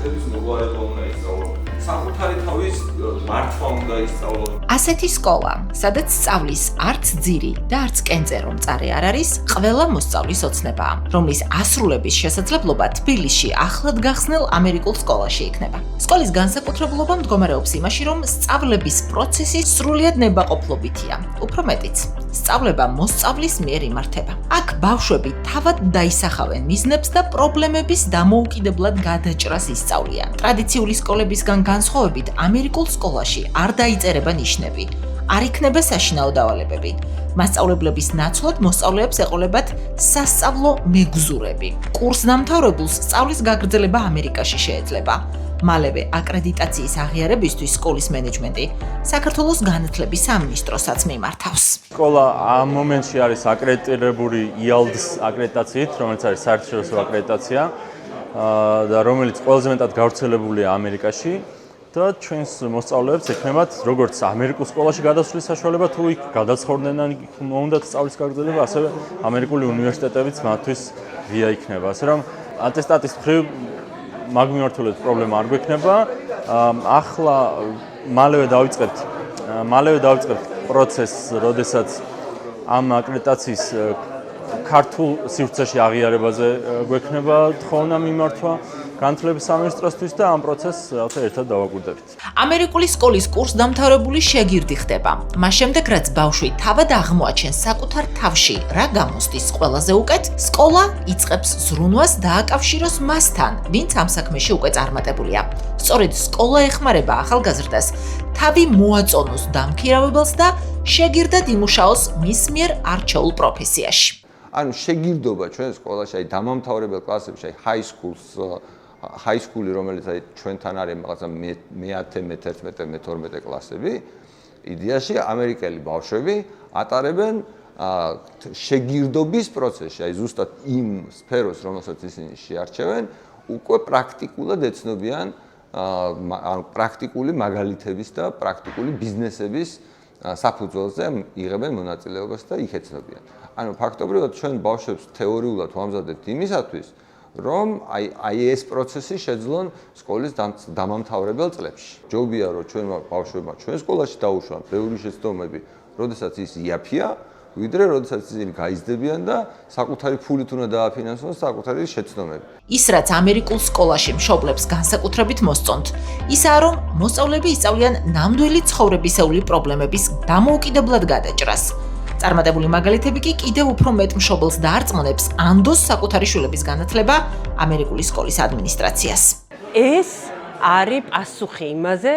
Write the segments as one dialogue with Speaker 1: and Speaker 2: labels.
Speaker 1: მაგალითების მოგვარება უნდა ისწავლო. საკუთარი თავის მართვა უნდა ისწავლო.
Speaker 2: ასეთი სკოლა, სადაც სწავლის არც ძირი და არც კენწე რომ წარე არ არის, ყველა მოსწავლის ოცნებაა, რომლის ასრულების შესაძლებლობა თბილისში ახლად გახსნილ ამერიკულ სკოლაში იქნება. სკოლის განსაკუთრებულობა მდგომარეობს იმაში, რომ სწავლების პროცესი სრულიად ნებაყოფლობითია. უფრო მეტიც, სწავლება მოსწავლის მიერ იმართება. აქ ბავშვები თავად დაისახავენ მიზნებს და პრობლემების დამოუკიდებლად გადაჭრას ისწავლიან. ტრადიციული სკოლებისგან განსხვავებით, ამერიკულ სკოლაში არ დაიწერება ნიშნები, არ იქნება საშინაო დავალებები. მასწავლებლების ნაცვლად მოსწავლეებს ეყოლებათ სასწავლო მეგზურები. კურსდამთავრებულს სწავლის გაგრძელება ამერიკაში შეეძლება. მალევე აკრედიტაციის აღიარებისთვის სკოლის მენეჯმენტი საქართველოს განათლების სამინისტროსაც მიმართავს.
Speaker 3: სკოლა ამ მომენტში არის აკრედიტირებული IALDS აკრედიტაციით, რომელიც არის საერთაშორისო აკრედიტაცია და რომელიც ყველაზე მეტად გავრცელებულია ამერიკაში. და ჩვენს მოსწავლეებს ექნებათ როგორც ამერიკულ სკოლაში გადასვლის საშუალება, თუ იქ გადაცხოვრდნენ ან უნდათ სწავლის გაგრძელება, ასევე ამერიკული უნივერსიტეტებიც მათთვის ღია იქნება. ასე რომ ატესტატის მხრივ მაგ მიმართულებით პრობლემა არ გვექნება. ახლა მალევე დავიწყებთ პროცესს, როდესაც ამ აკრედიტაციის ქართულ სივრცეში აღიარებაზე გვექნება თხოვნა მიმართვა განათლების სამინისტროსთვის და ამ პროცესს ერთად დავაკვირდებით.
Speaker 2: ამერიკული სკოლის კურსდამთავრებული შეგირდი ხდება. მას შემდეგ, რაც ბავშვი თავად აღმოაჩენს საკუთარ თავში რა გამოსდის ყველაზე უკეთ, სკოლა იწყებს ზრუნვას დააკავშიროს მასთან, ვინც ამ საქმეში უკვე წარმატებულია. სწორედ სკოლა ეხმარება ახალგაზრდას თავი მოაწონოს დამქირავებელს და შეგირდად იმუშაოს მის მიერ არჩეულ პროფესიაში.
Speaker 4: ანუ შეგირდობა ჩვენ სკოლაში, აი დამამთავრებელ კლასებში, აი high school-ი, რომელიც აი ჩვენთან არის რაღაცა მე-10, მე-11, მე-12 კლასები, იდეაში ამერიკელი ბავშვები ატარებენ შეგირდობის პროცესში, აი ზუსტად იმ სფეროს, რომელსაც ისინი შეარჩევენ, უკვე პრაქტიკულად ეცნობიან ანუ პრაქტიკული მაგალითების და პრაქტიკული ბიზნესების საფუძველზე იღებენ მონაწილეობას და იქ ეცნობიან. ანუ ფაქტობრივად ჩვენ ბავშვებს თეორიულად ვამზადებთ იმისათვის, რომ აი ეს პროცესი შეძლონ სკოლის დამამთავრებელ წლებში. ჯობია რომ ჩვენმა ბავშვებმა ჩვენ სკოლაში დაუშვან ბევრი შეცდომები, როდესაც ის იაფია, ვიდრე როდესაც ისინი გაიზრდებიან და საკუთარი ფულით უნდა დააფინანსონ საკუთარი შეცდომები.
Speaker 2: ის რაც ამერიკულ სკოლაში მშობლებს განსაკუთრებით მოსწონთ, ისაა რომ მოსწავლეები ისწავლიან ნამდვილი ცხოვრებისეული პრობლემების დამოუკიდებლად გადაჭრას. წარმატებული მაგალითები კი კიდევ უფრო მეტ მშობელს დაარწმუნებს ანდოს საკუთარი შვილების განათლება ამერიკული სკოლის ადმინისტრაციას.
Speaker 5: ეს არის პასუხი იმაზე,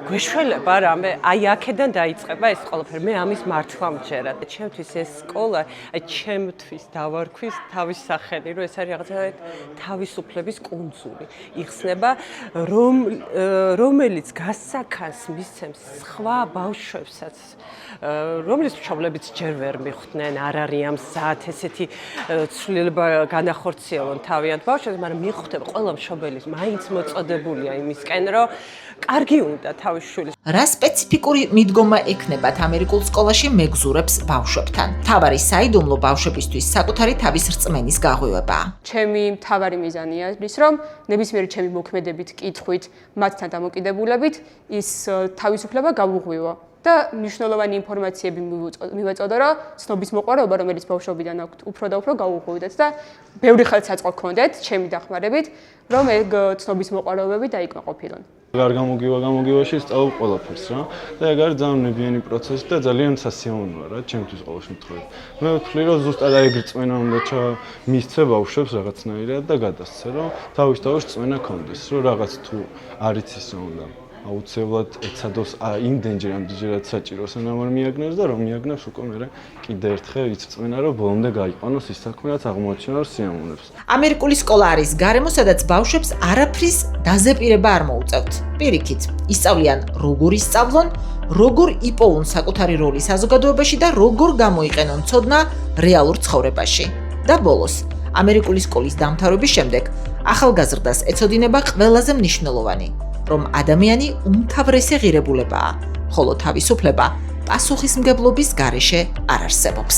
Speaker 5: გვეშველება რამე, აი აქედან დაიწყება ეს ყველაფერი. მე ამის მართვა მჯერა. ჩემთვის ეს სკოლა, აი ჩემთვის დავარქვის თავის სახელი, რომ ეს არის რაღაცა თავისუფლების კუნძული. იხსნება, რომელიც გასაქანს მისცემს სხვა ბავშვებსაც, რომლის მშობლებიც ჯერ ვერ მიხვდნენ, არ არის ამ საათ ესეთი ცვლილება განახორციელონ თავიანთ ბავშვებს, მაგრამ მიხვდება ყველა მშობელი მაინც მოწოდებულია იმისკენ, რომ კარგი უნდა თავის შვილის.
Speaker 2: რა სპეციფიკური მიდგომა ექნებათ ამერიკულ სკოლაში მეგზურებს ბავშვებთან? მთავარი საიდუმლო ბავშვებისთვის საკუთარი თავის რწმენის გაღვივებაა.
Speaker 6: ჩემი მთავარი მიზანია ის, რომ ნებისმიერი ჩემი მოქმედებით, კითხვით, მათთან დამოკიდებულებით ის თავისუფლება გავუღვიო. და მნიშვნელოვანი ინფორმაციები მივაწოდო, რომ ცნობის მოყვარეობა, რომელიც ბავშვობიდან აქვთ, უფრო და უფრო გაუღვივდეთ და ბევრი ხელსაწყო გქონდეთ, ჩემი დახმარებით, რომ ეგ ცნობის მოყვარეობები დაიკმაყოფილონ.
Speaker 7: არ გამოგივაში სწავლობ ყველაფერს რა და ეგ არის ძალიან ნებიანი პროცესი და ძალიან სასიამოვნოა რა ჩემთვის ყოველ შემთხვევაში. მე ვთვლი რომ ზუსტად აი ეგ რწმენა უნდა მისცე ბავშვებს რაღაცნაირად და გადასცე რომ თავის რწმენა ქონდეს რომ რაღაც თუ არ იცის რა უნდა აუცილებლად ეცადოს იმდენჯერ ამდენჯერად საჭირო სანამ არ მიაგნებს და რომ მიაგნებს უკვე მე კიდე ერთხელ იცრწმენა რომ ბოლომდე გაიყვანოს ის საქმე რაც აღმოაჩინა რომ სიამოვნებს.
Speaker 2: ამერიკული სკოლა არის გარემო, სადაც ბავშვებს არაფრის დაზეპირება არ მოუწევთ. პირიქით, ისწავლიან როგორ ისწავლონ, როგორ იპოვონ საკუთარი როლი საზოგადოებაში და როგორ გამოიყენონ ცოდნა რეალურ ცხოვრებაში. და ბოლოს, ამერიკული სკოლის დამთავრების შემდეგ ახალგაზრდას ეცოდინება ყველაზე მნიშვნელოვანი, რომ ადამიანი უმთავრესი ღირებულებაა, ხოლო თავისუფლება პასუხისმგებლობის გარეშე არ არსებობს.